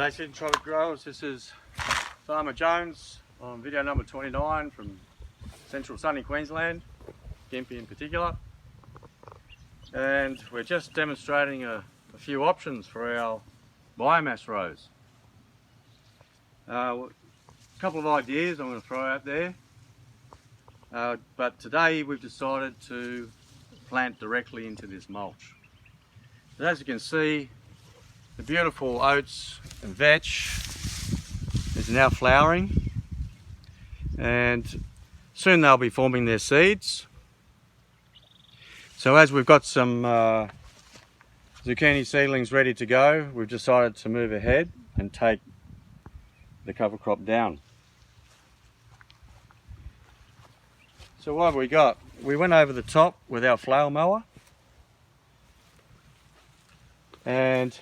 G'day Syntropic growers, this is Farmer Jones on video number 29 from central sunny Queensland, Gympie in particular. And we're just demonstrating a few options for our biomass rows. A couple of ideas I'm going to throw out there, but today we've decided to plant directly into this mulch. But as you can see, the beautiful oats and vetch is now flowering, and soon they'll be forming their seeds. So as we've got some zucchini seedlings ready to go, we've decided to move ahead and take the cover crop down. So what have we got? We went over the top with our flail mower, and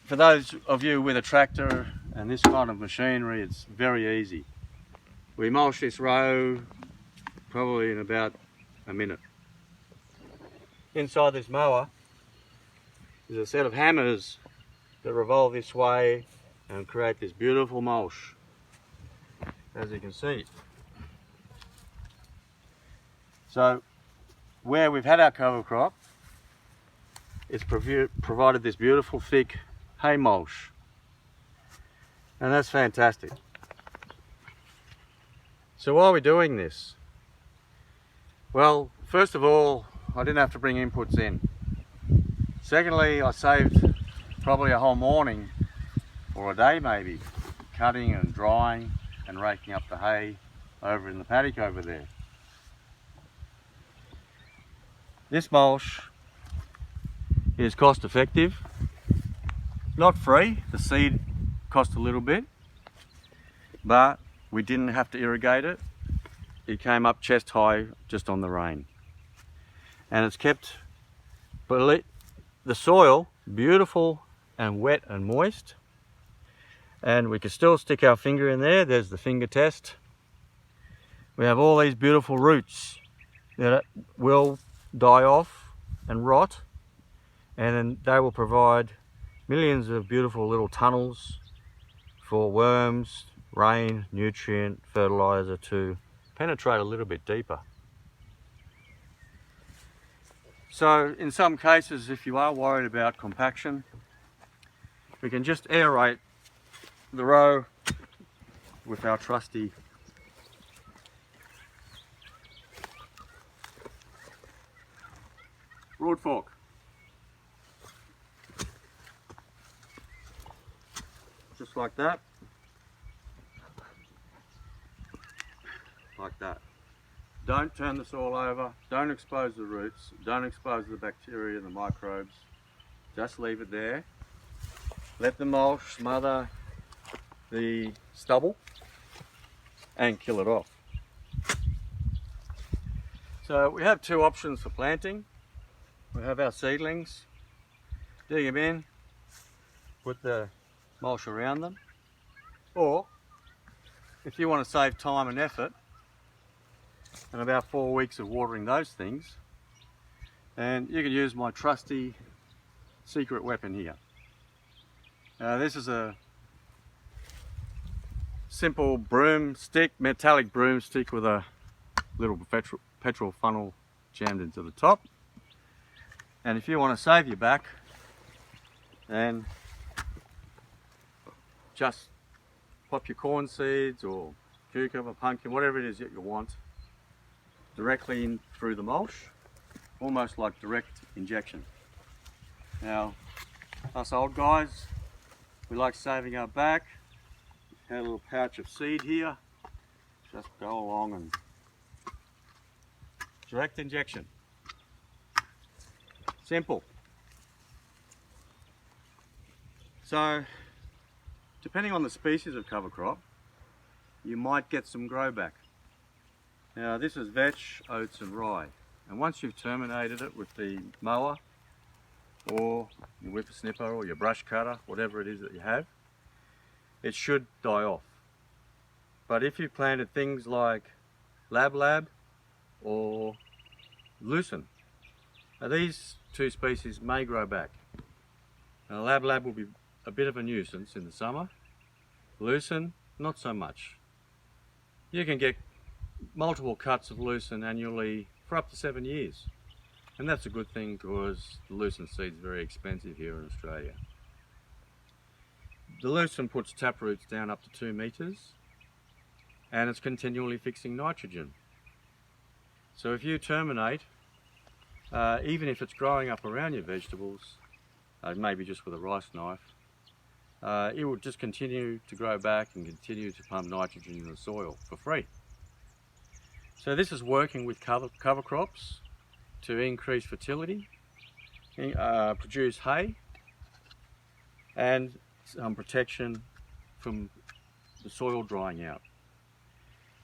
for those of you with a tractor and this kind of machinery, it's very easy. We mulch this row probably in about a minute. Inside this mower is a set of hammers that revolve this way and create this beautiful mulch, as you can see. So where we've had our cover crop, it's provided this beautiful thick hay mulch, and that's fantastic. So why are we doing this? Well, first of all, I didn't have to bring inputs in. Secondly, I saved probably a whole morning or a day maybe cutting and drying and raking up the hay over in the paddock over there. This mulch is cost effective, not free. The seed cost a little bit, but we didn't have to irrigate it. It came up chest high just on the rain, and it's kept the soil beautiful and wet and moist, and we can still stick our finger in there. There's the finger test. We have all these beautiful roots that will die off and rot, and then they will provide millions of beautiful little tunnels for worms, rain, nutrient, fertilizer to penetrate a little bit deeper. So in some cases, if you are worried about compaction, we can just aerate the row with our trusty broad fork. Just like that. Like that. Don't turn the soil over, don't expose the roots, don't expose the bacteria and the microbes. Just leave it there. Let the mulch smother the stubble and kill it off. So we have two options for planting. We have our seedlings, dig them in, put the mulch around them, or if you want to save time and effort and about 4 weeks of watering those things, and you can use my trusty secret weapon here. This is a simple broomstick, metallic broomstick with a little petrol funnel jammed into the top. And if you want to save your back, then just pop your corn seeds or cucumber, pumpkin, whatever it is that you want, directly in through the mulch, almost like direct injection. Now, us old guys, we like saving our back. Had a little pouch of seed here. Just go along and direct injection. Simple. So, depending on the species of cover crop, you might get some grow back. Now this is vetch, oats and rye, and once you've terminated it with the mower or your whippersnipper or your brush cutter, whatever it is that you have, it should die off. But if you planted things like lab or lucerne, now these two species may grow back. Now lab will be a bit of a nuisance in the summer. Lucerne, not so much. You can get multiple cuts of lucerne annually for up to 7 years. And that's a good thing because the lucerne seed is very expensive here in Australia. The lucerne puts tap roots down up to 2 metres and it's continually fixing nitrogen. So if you terminate, even if it's growing up around your vegetables, maybe just with a rice knife, it will just continue to grow back and continue to pump nitrogen in the soil for free. So this is working with cover crops to increase fertility, produce hay, and some protection from the soil drying out.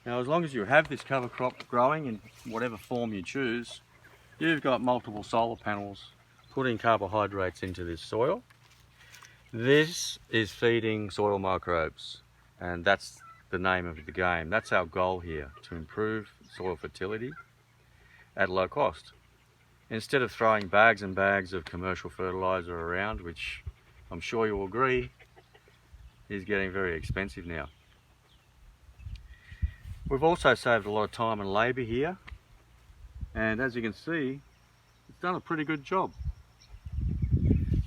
Now, as long as you have this cover crop growing in whatever form you choose, you've got multiple solar panels putting carbohydrates into this soil. This is feeding soil microbes, and that's the name of the game. That's our goal here, to improve soil fertility at low cost. Instead of throwing bags and bags of commercial fertilizer around, which I'm sure you'll agree is getting very expensive now. We've also saved a lot of time and labour here, and as you can see, it's done a pretty good job.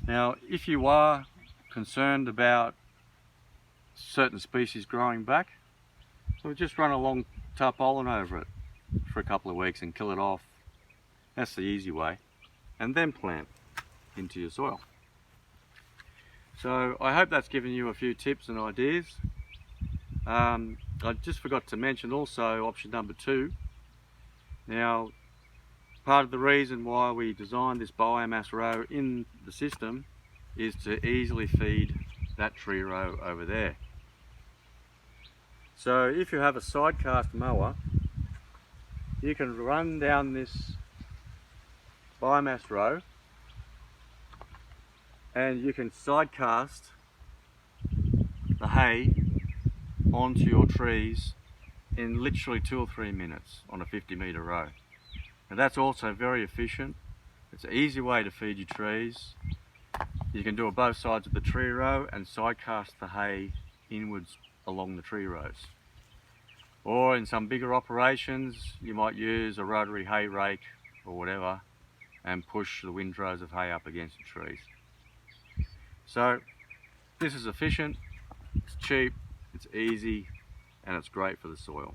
Now, if you are concerned about certain species growing back, so just run a long tarpaulin over it for a couple of weeks and kill it off. That's the easy way, and then plant into your soil. So I hope that's given you a few tips and ideas. I just forgot to mention also option number 2. Now, part of the reason why we designed this biomass row in the system is to easily feed that tree row over there. So if you have a side cast mower, you can run down this biomass row and you can side cast the hay onto your trees in literally 2 or 3 minutes on a 50-metre row. And that's also very efficient. It's an easy way to feed your trees. You can do it both sides of the tree row and side cast the hay inwards along the tree rows. Or in some bigger operations, you might use a rotary hay rake or whatever and push the windrows of hay up against the trees. So this is efficient, it's cheap, it's easy, and it's great for the soil.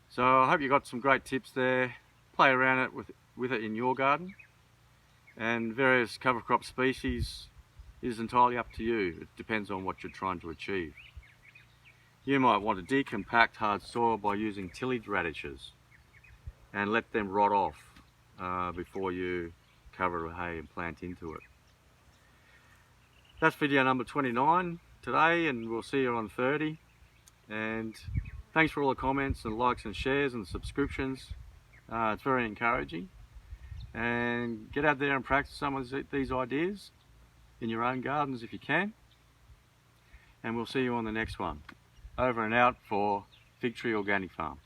So I hope you got some great tips there. Play around with it in your garden, and various cover crop species is entirely up to you. It depends on what you're trying to achieve. You might want to decompact hard soil by using tillage radishes and let them rot off before you cover hay and plant into it. That's video number 29 today, and we'll see you on 30. And thanks for all the comments and likes and shares and subscriptions. It's very encouraging. And get out there and practice some of these ideas in your own gardens if you can. And we'll see you on the next one. Over and out for Fig Tree Organic Farm.